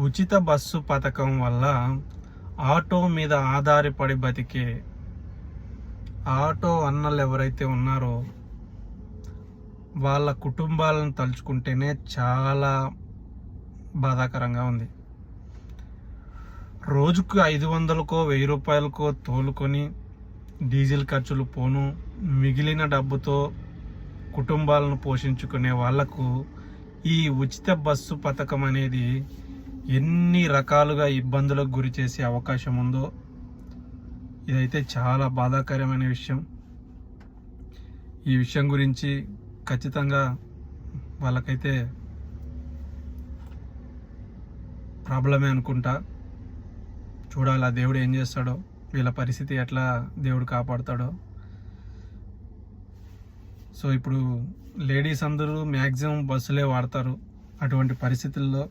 ఉచిత బస్సు పథకం వల్ల ఆటో మీద ఆధారపడి బతికే ఆటో అన్నలు ఎవరైతే ఉన్నారో వాళ్ళ కుటుంబాలను తలుచుకుంటేనే చాలా బాధాకరంగా ఉంది. రోజుకు 500కో 1000 రూపాయలకో తోలుకొని డీజిల్ ఖర్చులు పోను, మిగిలిన డబ్బుతో కుటుంబాలను పోషించుకునే వాళ్లకు ఈ ఉచిత బస్సు పథకం అనేది ఎన్ని రకాలుగా ఇబ్బందులకు గురి చేసే అవకాశం ఉందో ఇదైతే చాలా బాధాకరమైన విషయం. ఈ విషయం గురించి ఖచ్చితంగా వాళ్ళకైతే ప్రాబ్లమే అనుకుంటా. చూడాలి ఆ దేవుడు ఏం చేస్తాడో, వీళ్ళ పరిస్థితి ఎట్లా దేవుడు కాపాడుతాడో. సో ఇప్పుడు లేడీస్ అందరూ మ్యాక్సిమం బస్సులే వాడతారు. అటువంటి పరిస్థితుల్లో